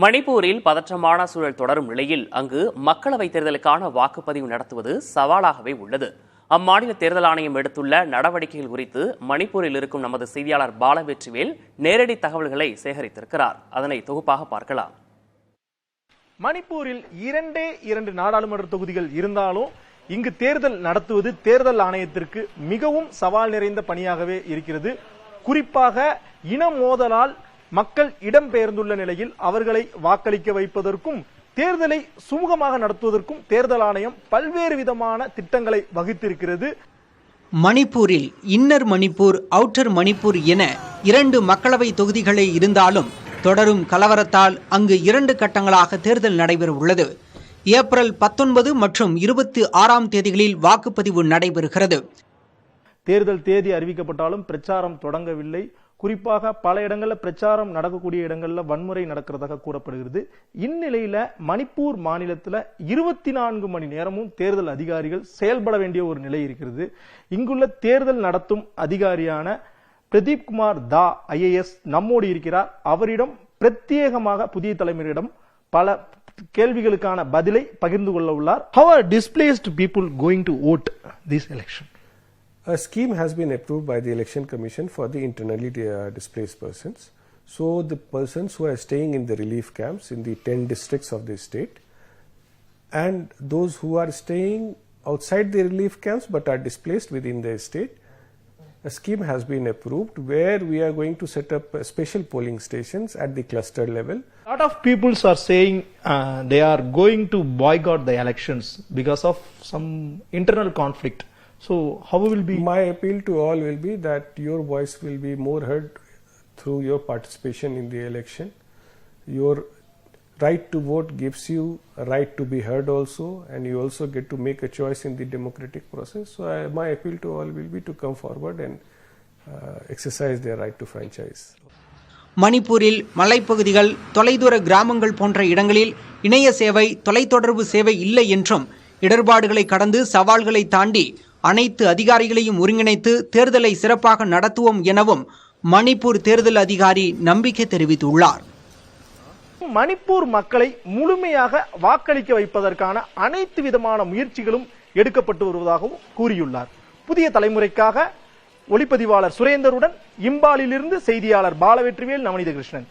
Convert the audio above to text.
மணிப்பூரில் பதற்றமான சூழல் தொடரும் நிலையில் அங்கு மக்களவைத் தேர்தலுக்கான வாக்குப்பதிவு நடத்துவது சவாலாகவே உள்ளது. அம்மாநில தேர்தல் ஆணையம் எடுத்துள்ள நடவடிக்கைகள் குறித்து மணிப்பூரில் இருக்கும் நமது செய்தியாளர் பாலவெற்றிவேல் நேரடி தகவல்களை சேகரித்திருக்கிறார். அதனை தொகுப்பாக பார்க்கலாம். மணிப்பூரில் இரண்டு நாடாளுமன்ற தொகுதிகள் இருந்தாலும் இங்கு தேர்தல் நடத்துவது தேர்தல் ஆணையத்திற்கு மிகவும் சவால் நிறைந்த பணியாகவே இருக்கிறது. குறிப்பாக இன மோதலால் மக்கள் இடம்பெயர்ந்துள்ள நிலையில் அவர்களை வாக்களிக்க வைப்பதற்கும் தேர்தலை சுமூகமாக நடத்துவதற்கும் தேர்தல் ஆணையம் பல்வேறு விதமான திட்டங்களை வகுத்திருக்கிறது. மணிப்பூரில் இன்னர் மணிப்பூர், அவுட்டர் மணிப்பூர் என 2 மக்களவை தொகுதிகளே இருந்தாலும் தொடரும் கலவரத்தால் அங்கு 2 கட்டங்களாக தேர்தல் நடைபெற உள்ளது. ஏப்ரல் 19 மற்றும் 26ஆம் தேதிகளில் வாக்குப்பதிவு நடைபெறுகிறது. தேர்தல் தேதி அறிவிக்கப்பட்டாலும் பிரச்சாரம் தொடங்கவில்லை. குறிப்பாக பல இடங்களில் பிரச்சாரம் நடக்கக்கூடிய இடங்களில் வன்முறை நடக்கிறதாக கூறப்படுகிறது. இந்நிலையில மணிப்பூர் மாநிலத்தில் 24 மணி நேரமும் தேர்தல் அதிகாரிகள் செயல்பட வேண்டிய ஒரு நிலை இருக்கிறது. இங்குள்ள தேர்தல் நடத்தும் அதிகாரியான பிரதீப் குமார் தா IAS நம்மோடு இருக்கிறார். அவரிடம் பிரத்யேகமாக புதிய தலைமையிடம் பல கேள்விகளுக்கான பதிலை பகிர்ந்து கொள்ள உள்ளார். How are displaced people going to vote this election? A scheme has been approved by the Election Commission for the internally displaced persons. So the persons who are staying in the relief camps in the 10 districts of the state and those who are staying outside the relief camps but are displaced within the state, a scheme has been approved where we are going to set up special polling stations at the cluster level. A lot of people are saying they are going to boycott the elections because of some internal conflict. So how will be? My appeal to all will be that your voice will be more heard through your participation in the election. Your right to vote gives you a right to be heard also, and you also get to make a choice in the democratic process. So my appeal to all will be to come forward and exercise their right to franchise. மணிப்பூரில் மலைப்பகுதிகள், தொலைதூர கிராமங்கள் போன்ற இடங்களில் இணைய சேவை, தொலைத்தொடர்பு சேவை இல்லை என்றும் இடர்பாடுகளை கடந்து சவால்களை தாண்டி அனைத்து அதிகாரிகளையும் ஒருங்கிணைத்து தேர்தலை சிறப்பாக நடத்துவோம் எனவும் மணிப்பூர் தேர்தல் அதிகாரி நம்பிக்கை தெரிவித்துள்ளார். மணிப்பூர் மக்களை முழுமையாக வாக்களிக்க வைப்பதற்கான அனைத்து விதமான முயற்சிகளும் எடுக்கப்பட்டு வருவதாகவும் கூறியுள்ளார். புதிய தலைமுறைக்காக ஒளிப்பதிவாளர் சுரேந்தருடன் இம்பாலிலிருந்து செய்தியாளர் பாலவெற்றிவேல், நவநீத கிருஷ்ணன்.